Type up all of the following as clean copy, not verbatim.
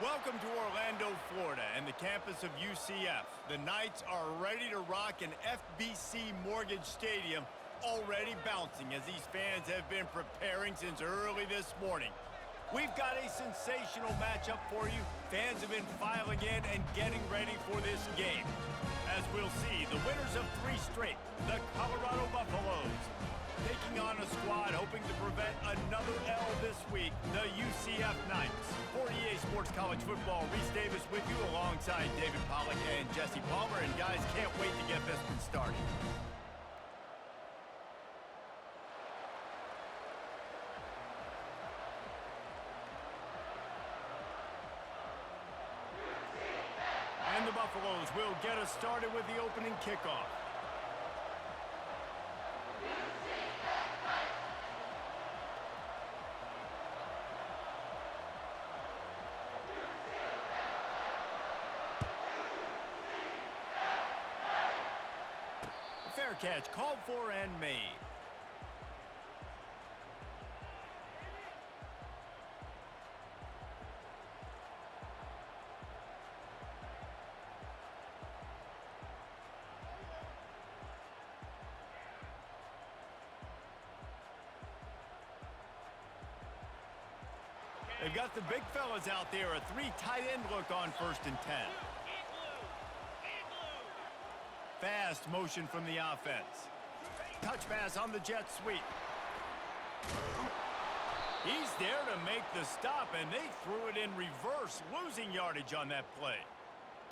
Welcome to Orlando, Florida, and the campus of UCF. The Knights are ready to rock an FBC Mortgage Stadium, already bouncing as these fans have been preparing since early this morning. We've got a sensational matchup for you. Fans have been filing in and getting ready for this game. As we'll see, the winners of 3 straight, the Colorado Buffaloes, taking on a squad hoping to prevent another L this week, the UCF Knights. For EA Sports College Football, Reese Davis with you alongside David Pollack and Jesse Palmer. And guys, can't wait to get this one started. And the Buffaloes will get us started with the opening kickoff. Fair catch, called for and made. They've got the big fellas out there, a 3 tight end look on 1st and 10. Fast motion from the offense. Touch pass on the jet sweep. He's there to make the stop, and they threw it in reverse, losing yardage on that play.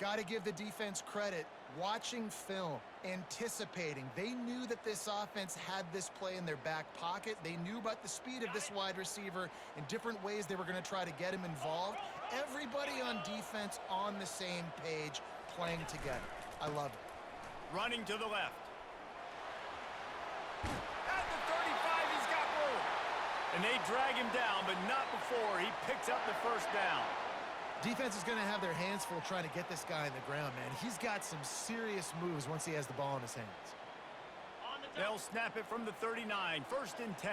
Got to give the defense credit. Watching film, anticipating. They knew that this offense had this play in their back pocket. They knew about the speed of this wide receiver and different ways they were going to try to get him involved. Everybody on defense on the same page, playing together. I love it. Running to the left. At the 35, he's got room. And they drag him down, but not before he picks up the 1st down. Defense is going to have their hands full trying to get this guy in the ground, man. He's got some serious moves once he has the ball in his hands. They'll snap it from the 39, 1st and 10.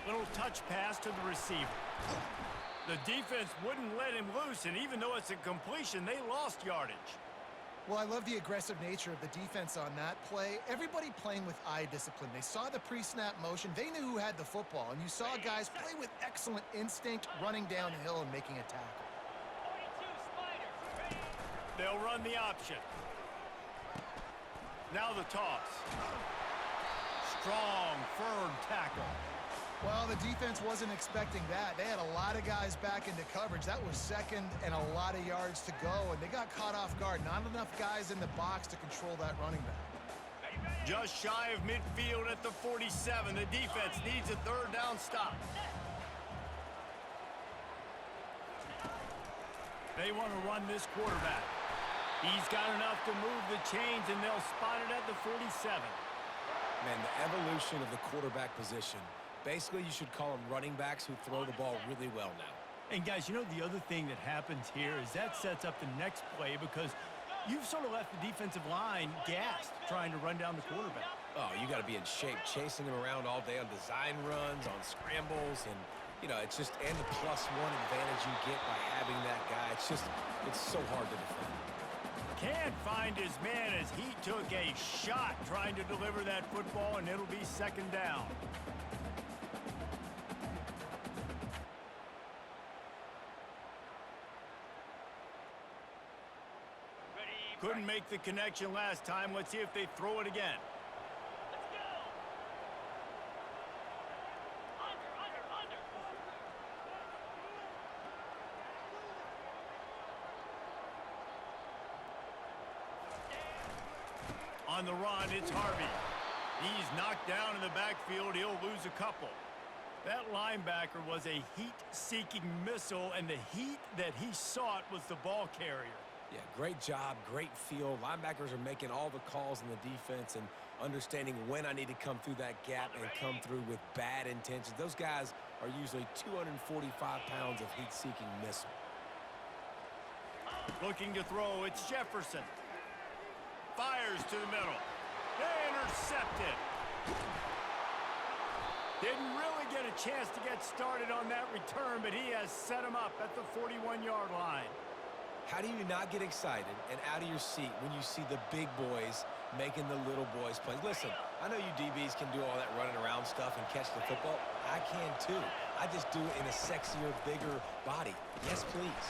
Little touch pass to the receiver. The defense wouldn't let him loose, and even though it's a completion, they lost yardage. Well, I love the aggressive nature of the defense on that play. Everybody playing with eye discipline. They saw the pre-snap motion. They knew who had the football, and you saw guys play with excellent instinct, running downhill and making a tackle. They'll run the option. Now the toss. Strong, firm tackle. Well, the defense wasn't expecting that. They had a lot of guys back into coverage. That was 2nd and a lot of yards to go, and they got caught off guard. Not enough guys in the box to control that running back. Just shy of midfield at the 47. The defense needs a 3rd down stop. They want to run this quarterback. He's got enough to move the chains, and they'll spot it at the 47. Man, the evolution of the quarterback position. Basically, you should call them running backs who throw the ball really well now. And guys, you know the other thing that happens here is that sets up the next play because you've sort of left the defensive line gassed trying to run down the quarterback. Oh, you got to be in shape, chasing him around all day on design runs, on scrambles, and, you know, it's just, and the +1 advantage you get by having that guy. It's so hard to defend. Can't find his man as he took a shot trying to deliver that football, and it'll be 2nd down. Couldn't make the connection last time. Let's see if they throw it again. Let's go. Under. On the run, it's Harvey. He's knocked down in the backfield. He'll lose a couple. That linebacker was a heat-seeking missile, and the heat that he sought was the ball carrier. Yeah, great job, great feel. Linebackers are making all the calls in the defense and understanding when I need to come through that gap and come through with bad intentions. Those guys are usually 245 pounds of heat-seeking missile. Looking to throw, it's Jefferson. Fires to the middle. They intercepted. Didn't really get a chance to get started on that return, but he has set him up at the 41-yard line. How do you not get excited and out of your seat when you see the big boys making the little boys play? Listen, I know you DBs can do all that running around stuff and catch the football. I can too. I just do it in a sexier, bigger body. Yes, please.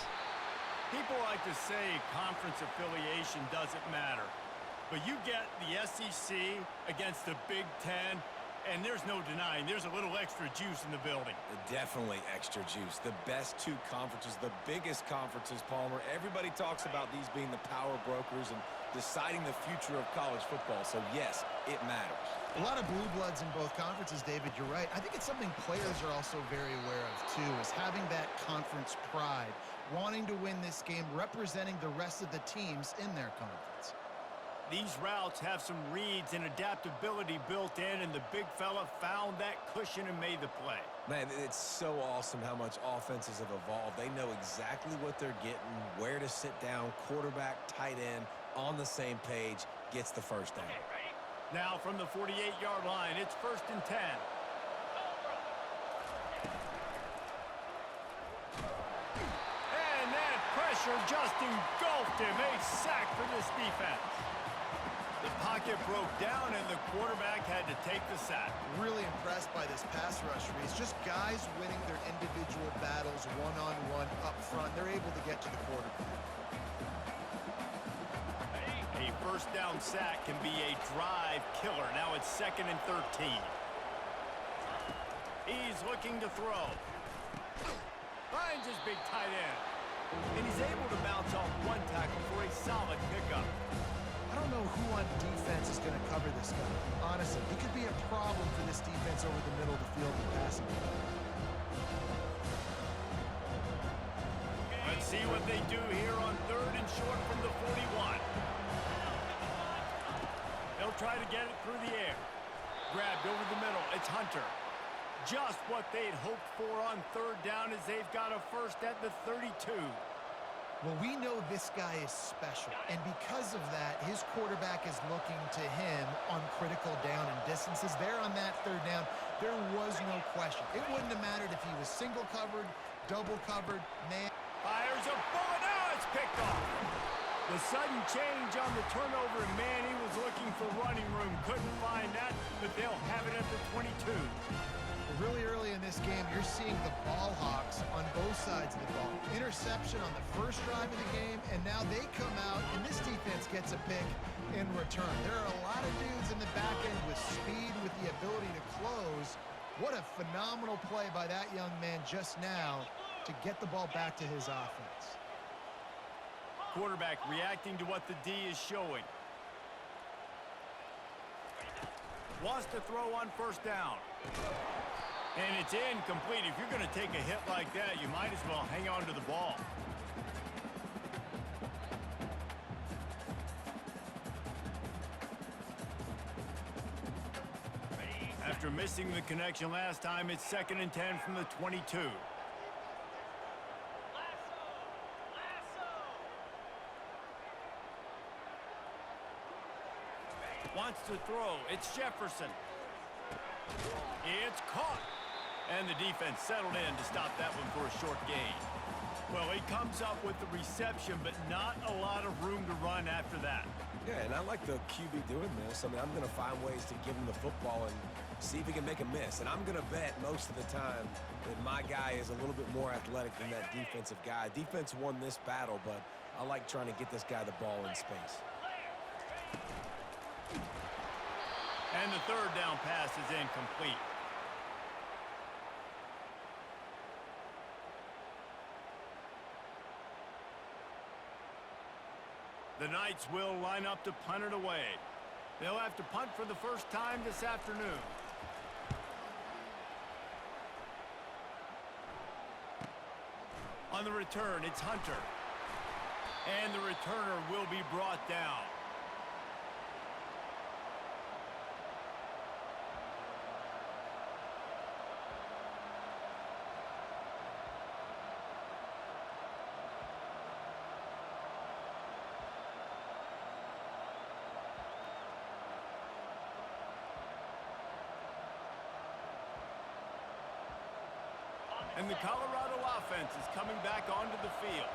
People like to say conference affiliation doesn't matter. But you get the SEC against the Big Ten, and there's no denying there's a little extra juice in the building. Definitely extra juice. The best two conferences, the biggest conferences, Palmer. Everybody talks about these being the power brokers and deciding the future of college football. So, yes, it matters. A lot of blue bloods in both conferences, David, you're right. I think it's something players are also very aware of, too, is having that conference pride, wanting to win this game, representing the rest of the teams in their conference. These routes have some reads and adaptability built in, and the big fella found that cushion and made the play. Man, it's so awesome how much offenses have evolved. They know exactly what they're getting, where to sit down, quarterback, tight end, on the same page, gets the first down. Now from the 48-yard line, it's 1st and 10. And that pressure just engulfed him. A sack for this defense. The pocket broke down, and the quarterback had to take the sack. Really impressed by this pass rush, Reese. Just guys winning their individual battles one-on-one up front. They're able to get to the quarterback. A first down sack can be a drive killer. Now it's 2nd and 13. He's looking to throw. Finds his big tight end. And he's able to bounce off one tackle for a solid pickup. I don't know who on defense is going to cover this guy. Honestly, he could be a problem for this defense over the middle of the field in passing. Let's see what they do here on 3rd and short from the 41. They'll try to get it through the air. Grabbed over the middle. It's Hunter. Just what they'd hoped for on 3rd down as they've got a first at the 32. Well, we know this guy is special, and because of that, his quarterback is looking to him on critical down and distances. There on that 3rd down, there was no question. It wouldn't have mattered if he was single covered, double covered, man. Fires a bullet. Now it's picked off. The sudden change on the turnover, and man, he was looking for running room. Couldn't find that, but they'll have it at the 22. Really early in this game, you're seeing the ball hawks on both sides of the ball. Interception on the first drive of the game, and now they come out, and this defense gets a pick in return. There are a lot of dudes in the back end with speed, with the ability to close. What a phenomenal play by that young man just now to get the ball back to his offense. Quarterback reacting to what the D is showing. Wants to throw on 1st down. And it's incomplete. If you're going to take a hit like that, you might as well hang on to the ball. After missing the connection last time, it's 2nd and 10 from the 22. Wants to throw. It's Jefferson. It's caught. And the defense settled in to stop that one for a short gain. Well, he comes up with the reception, but not a lot of room to run after that. Yeah, and I like the QB doing this. I mean, I'm going to find ways to give him the football and see if he can make a miss. And I'm going to bet most of the time that my guy is a little bit more athletic than that defensive guy. Defense won this battle, but I like trying to get this guy the ball in space. And the 3rd down pass is incomplete. The Knights will line up to punt it away. They'll have to punt for the first time this afternoon. On the return, it's Hunter. And the returner will be brought down. And the Colorado offense is coming back onto the field.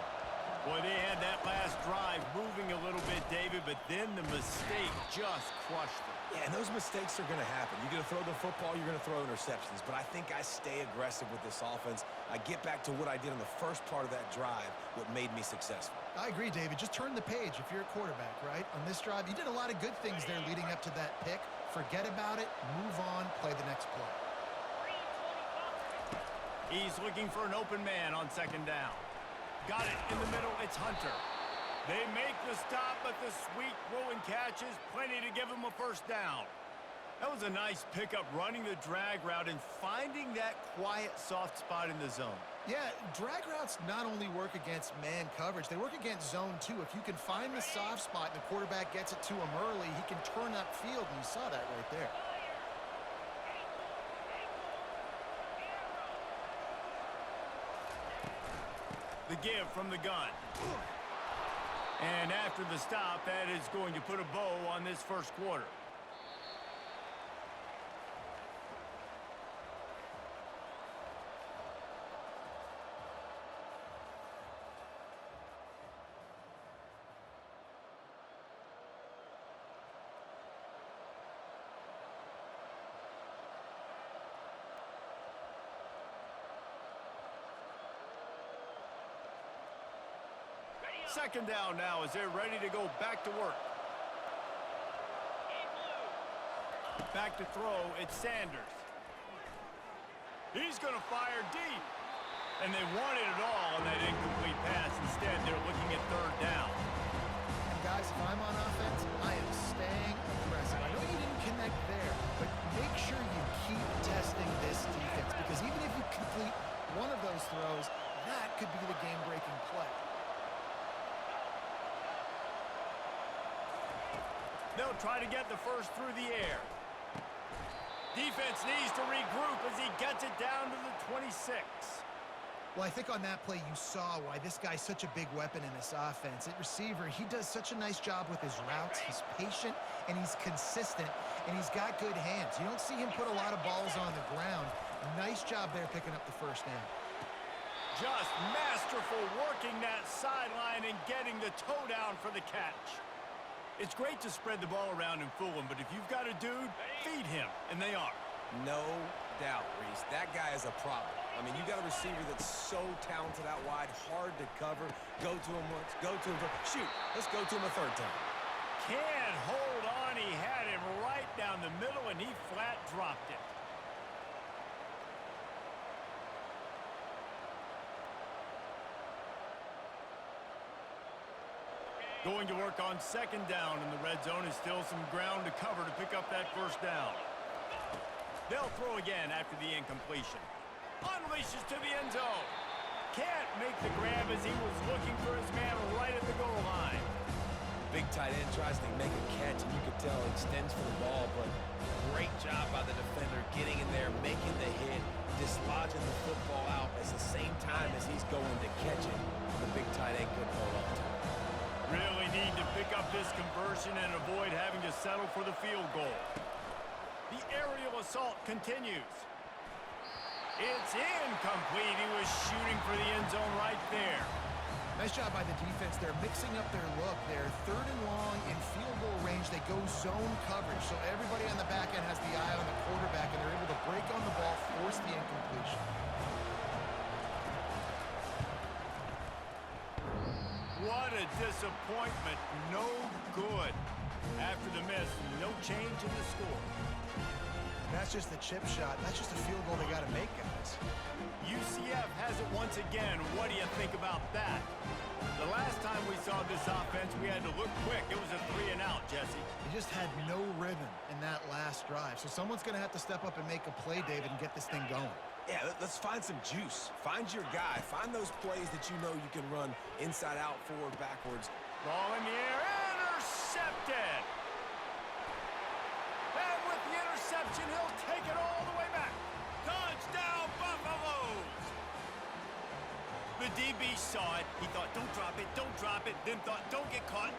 Boy, they had that last drive moving a little bit, David, but then the mistake just crushed them. Yeah, and those mistakes are going to happen. You're going to throw the football, you're going to throw interceptions. But I think I stay aggressive with this offense. I get back to what I did in the first part of that drive, what made me successful. I agree, David. Just turn the page if you're a quarterback, right? On this drive, you did a lot of good things there leading up to that pick. Forget about it, move on, play the next play. He's looking for an open man on second down. Got it in the middle. It's Hunter. They make the stop, but the sweet throw and catch is plenty to give him a first down. That was a nice pickup, running the drag route and finding that quiet, soft spot in the zone. Yeah, drag routes not only work against man coverage, they work against zone too. If you can find the soft spot and the quarterback gets it to him early, he can turn upfield, and you saw that right there. The give from the gun. And after the stop, that is going to put a bow on this first quarter. Second down now as they're ready to go back to work. Back to throw, it's Sanders. He's going to fire deep. And they wanted it all on that incomplete pass. Instead, they're looking at third down. And guys, if I'm on offense, I am staying aggressive. I know you didn't connect there, but make sure you keep testing this defense, because even if you complete one of those throws, that could be the game-breaking play. They'll try to get the first through the air. Defense needs to regroup as he gets it down to the 26. Well, I think on that play you saw why this guy's such a big weapon in this offense. At receiver, he does such a nice job with his routes. He's patient, and he's consistent, and he's got good hands. You don't see him put a lot of balls on the ground. Nice job there picking up the first down. Just masterful working that sideline and getting the toe down for the catch. It's great to spread the ball around and fool him, but if you've got a dude, feed him, and they are. No doubt, Reese. That guy is a problem. I mean, you got a receiver that's so talented out wide, hard to cover. Go to him once, go to him twice. Shoot, let's go to him a third time. Can't hold on. He had him right down the middle, and he flat dropped it. Going to work on second down in the red zone. Is still some ground to cover to pick up that first down. They'll throw again after the incompletion. Unleashes to the end zone. Can't make the grab as he was looking for his man right at the goal line. Big tight end tries to make a catch, and you could tell he extends for the ball, but great job by the defender getting in there, making the hit, dislodging the football out at the same time as he's going to catch it. The big tight end couldn't hold on to it. Really need to pick up this conversion and avoid having to settle for the field goal. The aerial assault continues. It's incomplete. He was shooting for the end zone right there. Nice job by the defense. They're mixing up their look. They're third and long in field goal range. They go zone coverage, so everybody on the back end has the eye on the quarterback, and they're able to break on the ball, force the incompletion. What a disappointment. No good. After the miss, no change in the score. That's just the chip shot. That's just a field goal they got to make, guys. UCF has it once again. What do you think about that? The last time we saw this offense, we had to look quick. It was a 3-and-out, Jesse. They just had no rhythm in that last drive. So someone's going to have to step up and make a play, David, and get this thing going. Yeah, let's find some juice. Find your guy. Find those plays that you know you can run inside out, forward, backwards. Ball in the air, intercepted. And with the interception, he'll take it all the way back. Touchdown, Buffaloes! The DB saw it. He thought, don't drop it, don't drop it. Then thought, don't get caught,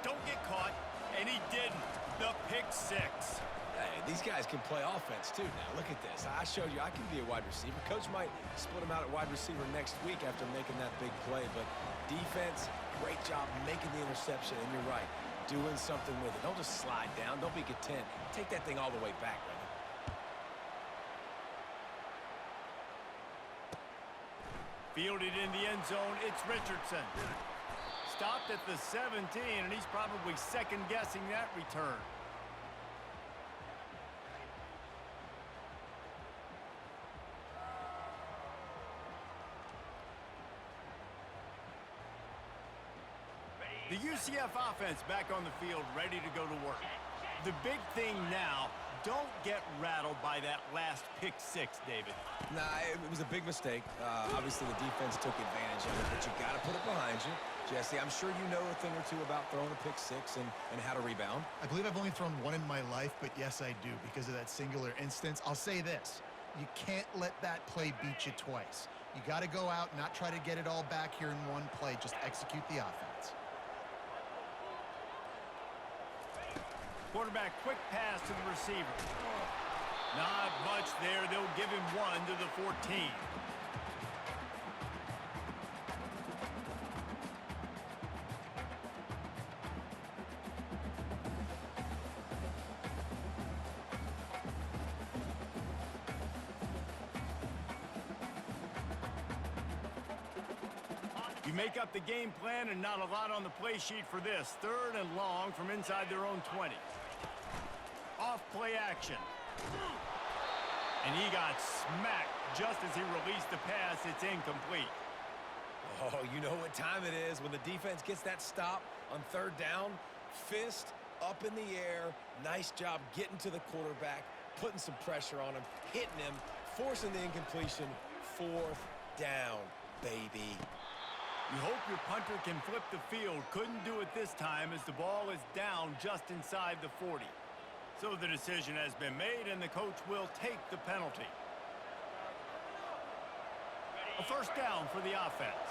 and he didn't. The pick six. Hey, These guys can play offense, too, now. Look at this. I showed you I can be a wide receiver. Coach might split him out at wide receiver next week after making that big play. But defense, great job making the interception. And you're right, doing something with it. Don't just slide down. Don't be content. Take that thing all the way back, brother. Fielded in the end zone, it's Richardson. Stopped at the 17, and he's probably second-guessing that return. The UCF offense back on the field, ready to go to work. The big thing now, don't get rattled by that last pick six, David. Nah, it was a big mistake. Obviously, the defense took advantage of it, but you got to put it behind you. Jesse, I'm sure you know a thing or two about throwing a pick six and how to rebound. I believe I've only thrown one in my life, but yes, I do because of that singular instance. I'll say this. You can't let that play beat you twice. You got to go out, not try to get it all back here in one play. Just execute the offense. Quarterback, quick pass to the receiver. Not much there. They'll give him one to the 14. You make up the game plan and not a lot on the play sheet for this. 3rd and long from inside their own 20. Off play action. And he got smacked just as he released the pass. It's incomplete. Oh, you know what time it is when the defense gets that stop on 3rd down. Fist up in the air. Nice job getting to the quarterback, putting some pressure on him, hitting him, forcing the incompletion. 4th down, baby. You hope your punter can flip the field. Couldn't do it this time as the ball is down just inside the 40. So the decision has been made, and the coach will take the penalty. A 1st down for the offense.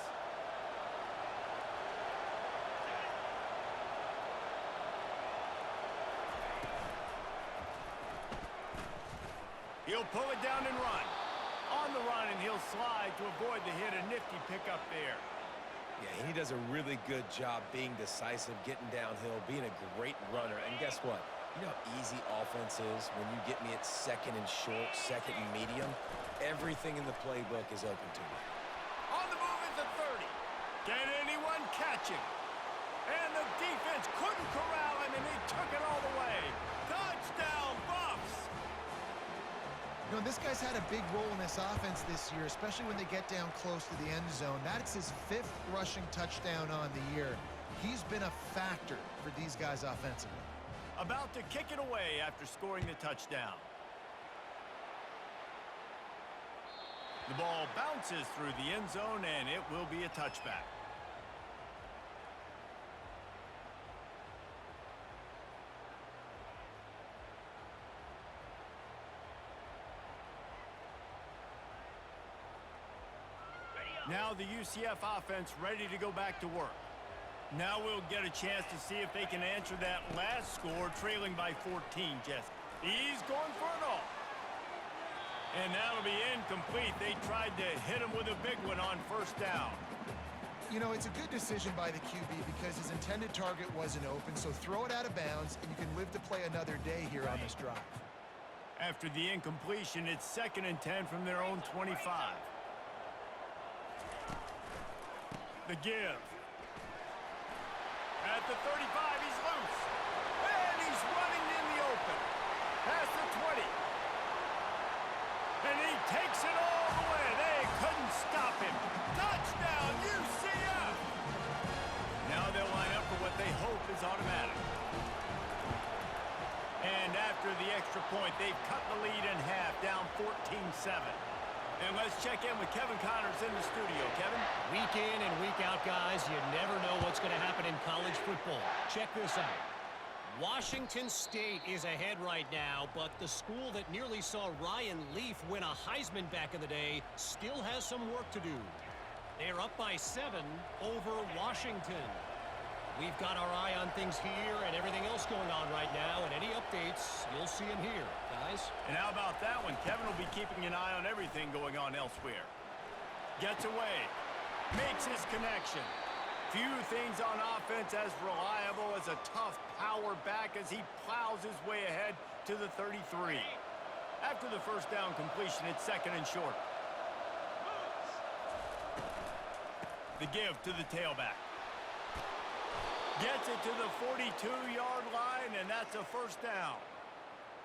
He'll pull it down and run. On the run, and he'll slide to avoid the hit. A nifty pickup there. Yeah, he does a really good job being decisive, getting downhill, being a great runner. And guess what? You know how easy offense is when you get me at 2nd and short, 2nd and medium? Everything in the playbook is open to me. On the move at the 30. Can anyone catch him? And the defense couldn't corral him, and he took it all the way. Touchdown, Buffs! You know, this guy's had a big role in this offense this year, especially when they get down close to the end zone. That's his 5th rushing touchdown on the year. He's been a factor for these guys offensively. About to kick it away after scoring the touchdown. The ball bounces through the end zone, and it will be a touchback. Now the UCF offense ready to go back to work. Now we'll get a chance to see if they can answer that last score, trailing by 14, Jesse. He's going for it all. And that'll be incomplete. They tried to hit him with a big one on 1st down. You know, it's a good decision by the QB because his intended target wasn't open, so throw it out of bounds, and you can live to play another day here on this drive. After the incompletion, it's 2nd and 10 from their own 25. The give. At the 35, he's loose. And he's running in the open. Past the 20. And he takes it all the way. They couldn't stop him. Touchdown, UCF! Now they'll line up for what they hope is automatic. And after the extra point, they've cut the lead in half, down 14-7. And let's check in with Kevin Connors in the studio. Kevin? Week in and week out, guys, you never know what's going to happen in college football. Check this out. Washington State is ahead right now, but the school that nearly saw Ryan Leaf win a Heisman back in the day still has some work to do. They're up by 7 over Washington. We've got our eye on things here and everything else going on right now, and any updates, you'll see them here, guys. And how about that one? Kevin will be keeping an eye on everything going on elsewhere. Gets away. Makes his connection. Few things on offense as reliable as a tough power back as he plows his way ahead to the 33. After the first down completion, it's second and short. The give to the tailback. Gets it to the 42-yard line, and that's a first down.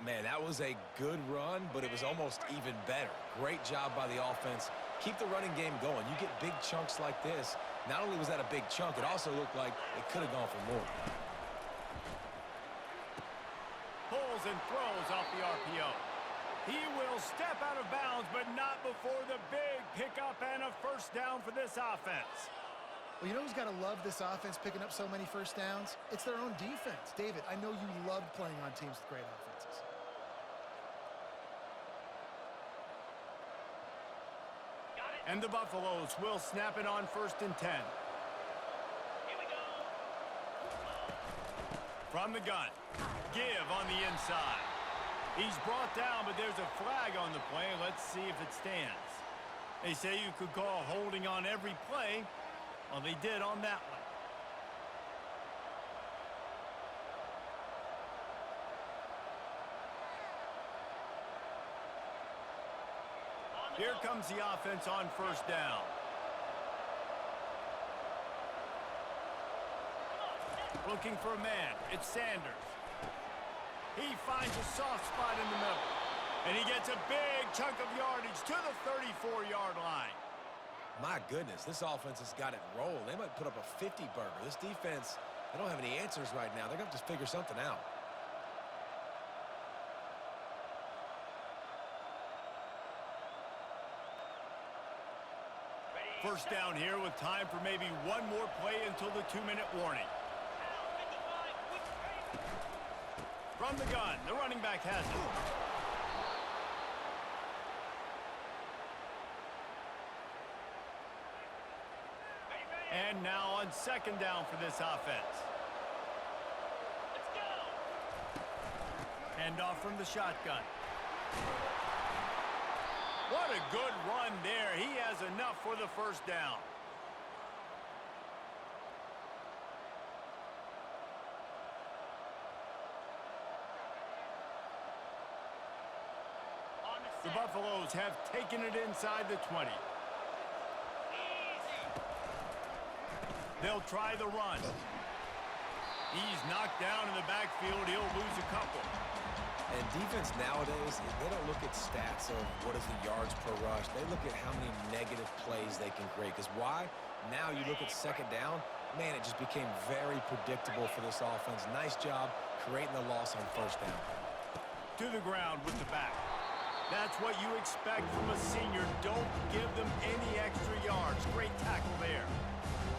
Man, that was a good run, but it was almost even better. Great job by the offense. Keep the running game going. You get big chunks like this. Not only was that a big chunk, it also looked like it could have gone for more. Pulls and throws off the RPO. He will step out of bounds, but not before the big pickup and a first down for this offense. Well, you know who's got to love this offense picking up so many first downs? It's their own defense. David, I know you loved playing on teams with great offenses. And the Buffaloes will snap it on 1st and 10. Here we go. From the gun. Give on the inside. He's brought down, but there's a flag on the play. Let's see if it stands. They say you could call holding on every play. Well, they did on that one. Here comes the offense on 1st down. Looking for a man. It's Sanders. He finds a soft spot in the middle. And he gets a big chunk of yardage to the 34-yard line. My goodness, this offense has got it rolling. They might put up a 50-burger. This defense, they don't have any answers right now. They're going to have to figure something out. First down here with time for maybe one more play until the 2-minute warning. From the gun, the running back has it. And now on 2nd down for this offense. Let's go. Hand off from the shotgun. What a good run there. He has enough for the first down. The Buffaloes have taken it inside the 20. They'll try the run. He's knocked down in the backfield. He'll lose a couple. And defense nowadays, they don't look at stats of what is the yards per rush. They look at how many negative plays they can create. Because why? Now you look at 2nd down, man, it just became very predictable for this offense. Nice job creating the loss on 1st down. To the ground with the back. That's what you expect from a senior. Don't give them any extra yards. Great tackle there.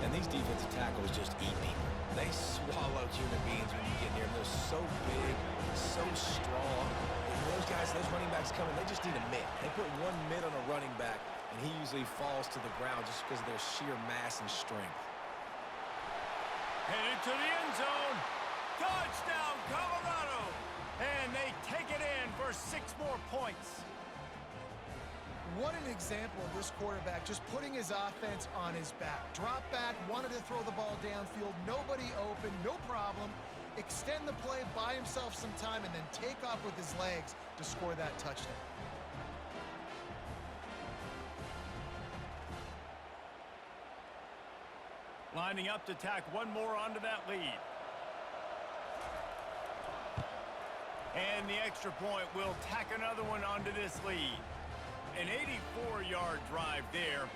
And these defensive tackles just eat people. They swallow human beings when you get near them. They're so big, so strong. And those guys, those running backs coming, they just need a mid. They put one mid on a running back, and he usually falls to the ground just because of their sheer mass and strength. Headed to the end zone. Touchdown, Colorado. And they take it in for 6 more points. What an example of this quarterback just putting his offense on his back. Drop back, wanted to throw the ball downfield, nobody open, no problem. Extend the play, buy himself some time, and then take off with his legs to score that touchdown. Lining up to tack one more onto that lead. And the extra point will tack another one onto this lead. An 84-yard drive there,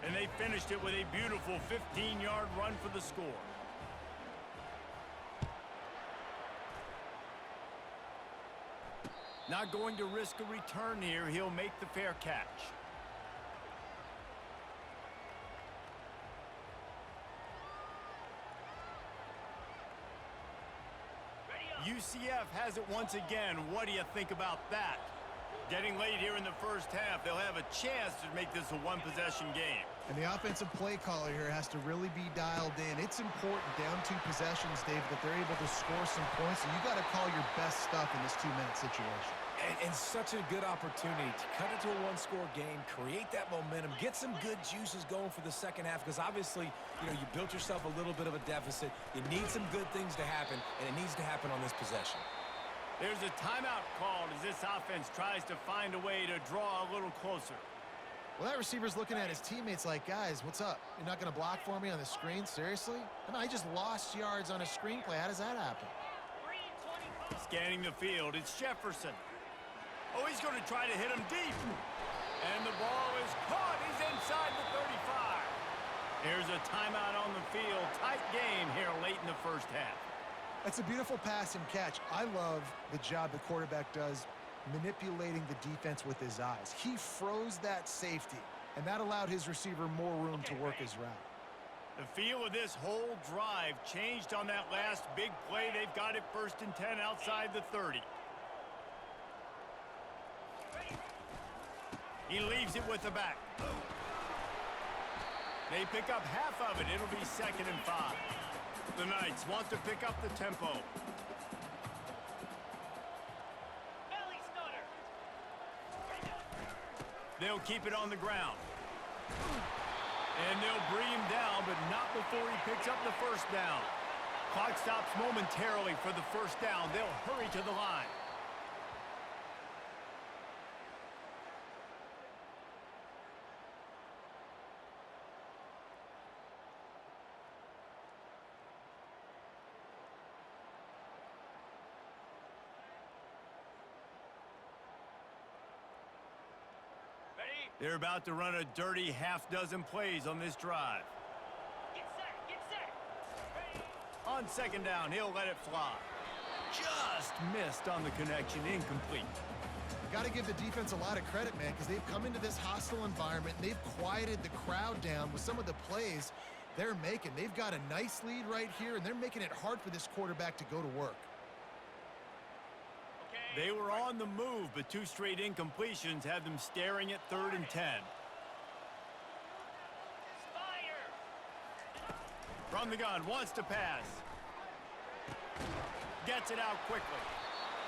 and they finished it with a beautiful 15-yard run for the score. Not going to risk a return here. He'll make the fair catch. UCF has it once again. What do you think about that? Getting late here in the first half, they'll have a chance to make this a one-possession game. And the offensive play caller here has to really be dialed in. It's important down 2 possessions, Dave, that they're able to score some points. So you got to call your best stuff in this 2-minute situation. And such a good opportunity to cut it to a 1-score game, create that momentum, get some good juices going for the second half, because obviously, you built yourself a little bit of a deficit. You need some good things to happen, and it needs to happen on this possession. There's a timeout called as this offense tries to find a way to draw a little closer. Well, that receiver's looking at his teammates like, guys, what's up? You're not going to block for me on the screen? Seriously? I mean, I just lost yards on a screenplay. How does that happen? Scanning the field, it's Jefferson. Oh, he's going to try to hit him deep. And the ball is caught. He's inside the 35. Here's a timeout on the field. Tight game here late in the first half. That's a beautiful pass and catch. I love the job the quarterback does manipulating the defense with his eyes. He froze that safety, and that allowed his receiver more room to work his route. The feel of this whole drive changed on that last big play. They've got it 1st and 10 outside the 30. He leaves it with the back. They pick up half of it. It'll be 2nd and 5. The Knights want to pick up the tempo. They'll keep it on the ground. And they'll bring him down, but not before he picks up the 1st down. Clock stops momentarily for the 1st down. They'll hurry to the line. They're about to run a dirty half-dozen plays on this drive. Get set. Ready. On 2nd down, he'll let it fly. Just missed on the connection, incomplete. Got to give the defense a lot of credit, man, because they've come into this hostile environment, and they've quieted the crowd down with some of the plays they're making. They've got a nice lead right here, and they're making it hard for this quarterback to go to work. They were on the move, but 2 straight incompletions had them staring at 3rd and 10. From the gun, wants to pass. Gets it out quickly.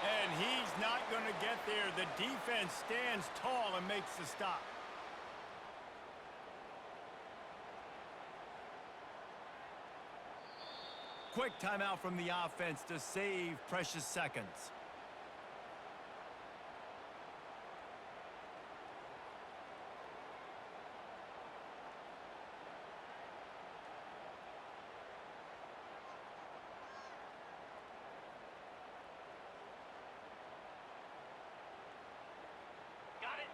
And he's not going to get there. The defense stands tall and makes the stop. Quick timeout from the offense to save precious seconds.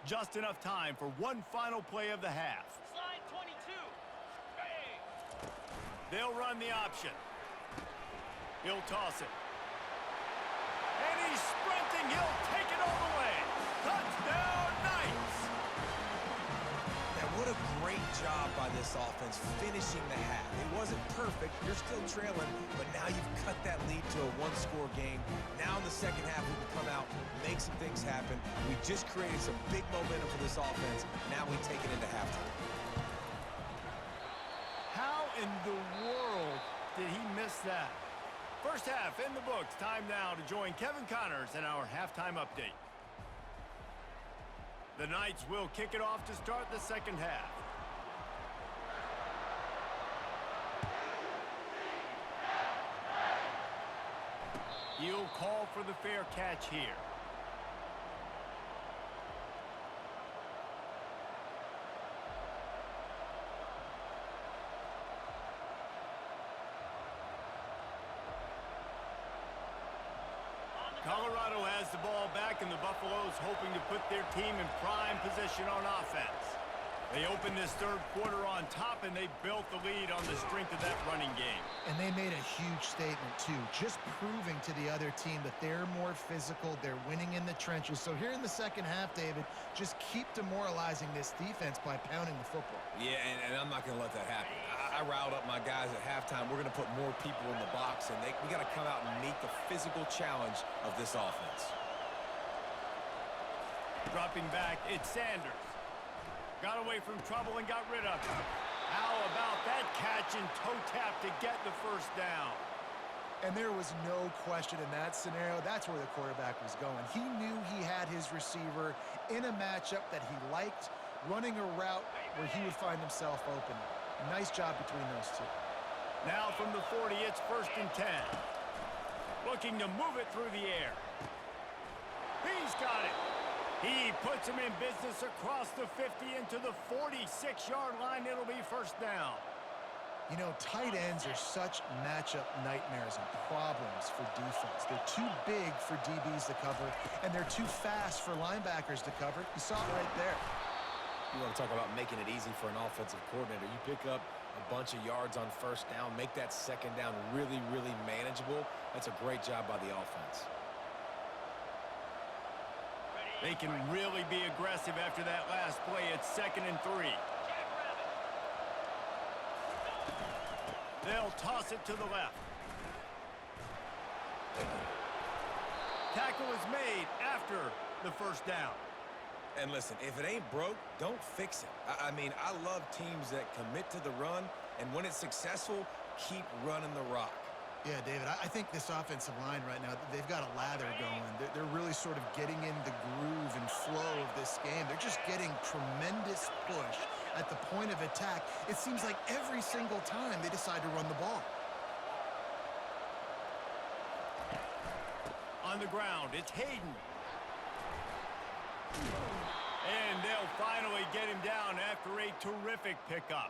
Just enough time for one final play of the half. Slide 22. Hey. They'll run the option. He'll toss it. And he's sprinting. He'll take it all the way. Touchdown, Knights! Now, what a great job by this offense finishing the half. It wasn't perfect. You're still trailing, but now you've cut that lead to a 1-score game. Now in the second half, we can come out, make some things happen. We just created some big momentum for this offense. Now we take it into halftime. How in the world did he miss that? First half in the books. Time now to join Kevin Connors in our halftime update. The Knights will kick it off to start the second half. He'll call for the fair catch here. Colorado has the ball back, and the Buffaloes hoping to put their team in prime position on offense. They opened this third quarter on top, and they built the lead on the strength of that running game. And they made a huge statement, too, just proving to the other team that they're more physical, they're winning in the trenches. So here in the second half, David, just keep demoralizing this defense by pounding the football. Yeah, and I'm not going to let that happen. I riled up my guys at halftime. We're going to put more people in the box, and we got to come out and meet the physical challenge of this offense. Dropping back, it's Sanders. Got away from trouble and got rid of it. How about that catch and toe tap to get the first down? And there was no question in that scenario. That's where the quarterback was going. He knew he had his receiver in a matchup that he liked, running a route where he would find himself open. Nice job between those two. Now from the 40, it's 1st and 10. Looking to move it through the air. He's got it. He puts him in business across the 50 into the 46-yard line. It'll be 1st down. You know, tight ends are such matchup nightmares and problems for defense. They're too big for DBs to cover, and they're too fast for linebackers to cover. You saw it right there. You want to talk about making it easy for an offensive coordinator. You pick up a bunch of yards on 1st down, make that 2nd down really, really manageable. That's a great job by the offense. They can really be aggressive after that last play. It's 2nd and 3. They'll toss it to the left. Tackle is made after the 1st down. And listen, if it ain't broke, don't fix it. I mean, I love teams that commit to the run, and when it's successful, keep running the rock. Yeah, David, I think this offensive line right now, they've got a lather going. They're really sort of getting in the groove and flow of this game. They're just getting tremendous push at the point of attack. It seems like every single time they decide to run the ball. On the ground, it's Hayden. And they'll finally get him down after a terrific pickup.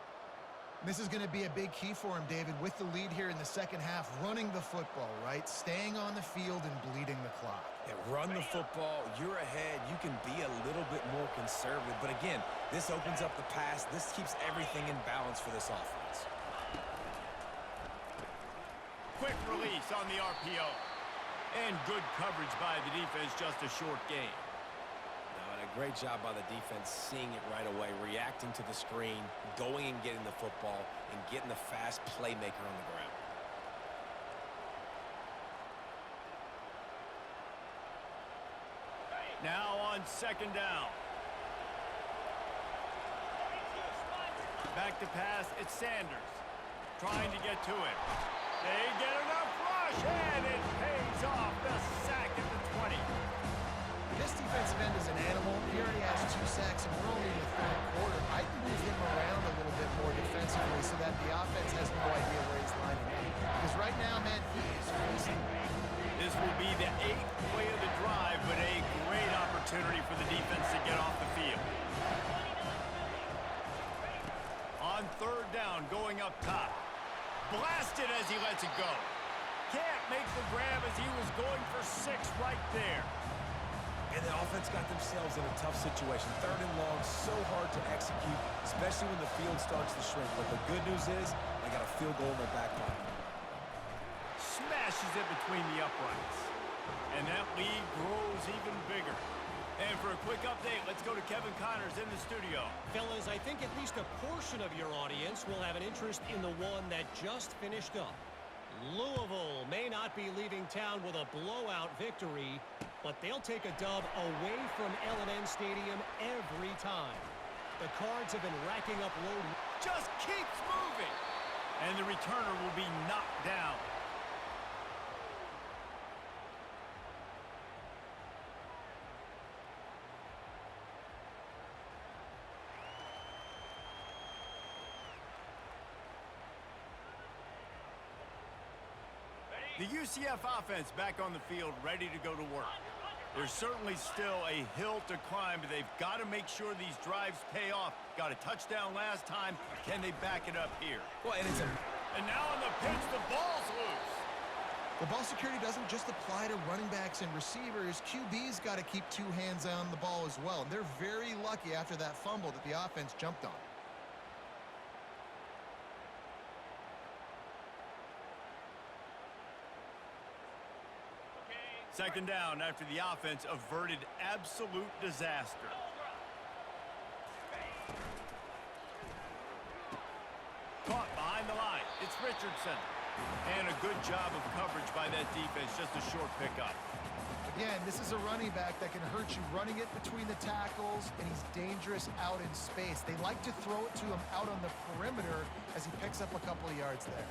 This is going to be a big key for him, David, with the lead here in the 2nd half, running the football, right? Staying on the field and bleeding the clock. Yeah, run the football. You're ahead. You can be a little bit more conservative. But again, this opens up the pass. This keeps everything in balance for this offense. Quick release on the RPO. And good coverage by the defense, just a short gain. A great job by the defense, seeing it right away, reacting to the screen, going and getting the football, and getting the fast playmaker on the ground. Now on 2nd down. Back to pass, it's Sanders. Trying to get to it. They get enough rush, and it pays off. The sack at the 20. This defensive end is an animal. He already has 2 sacks, and we're only in the 3rd quarter. I'd move him around a little bit more defensively so that the offense has no idea where he's lining up. Because right now, man, he is freezing. This will be the 8th play of the drive, but a great opportunity for the defense to get off the field. On 3rd down, going up top. Blasted as he lets it go. Can't make the grab as he was going for 6 right there. And the offense got themselves in a tough situation. 3rd and long, so hard to execute, especially when the field starts to shrink. But the good news is they got a field goal in their back pocket. Smashes it between the uprights. And that lead grows even bigger. And for a quick update, let's go to Kevin Connors in the studio. Fellas, I think at least a portion of your audience will have an interest in the one that just finished up. Louisville may not be leaving town with a blowout victory, but they'll take a dub away from L&N Stadium every time. The Cards have been racking up road. Just keeps moving. And the returner will be knocked down. The UCF offense back on the field, ready to go to work. There's certainly still a hill to climb, but they've got to make sure these drives pay off. Got a touchdown last time. Can they back it up here? Well, and And now on the pitch, the ball's loose. Well, ball security doesn't just apply to running backs and receivers. QB's got to keep 2 hands on the ball as well. And they're very lucky after that fumble that the offense jumped on. 2nd down after the offense averted absolute disaster. Caught behind the line. It's Richardson. And a good job of coverage by that defense. Just a short pickup. Again, this is a running back that can hurt you running it between the tackles, and he's dangerous out in space. They like to throw it to him out on the perimeter as he picks up a couple of yards there.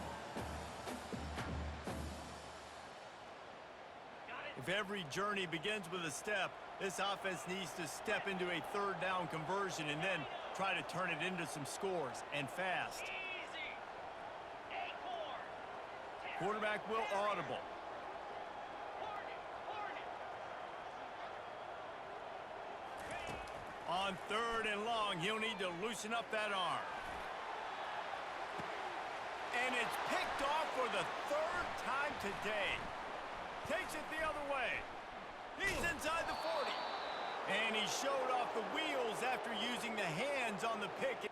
If every journey begins with a step, this offense needs to step into a third down conversion and then try to turn it into some scores, and fast. Easy. Acorn. Quarterback will audible. On third and long, he'll need to loosen up that arm. And it's picked off for the third time today. Takes it the other way. He's inside the 40. And he showed off the wheels after using the hands on the pick.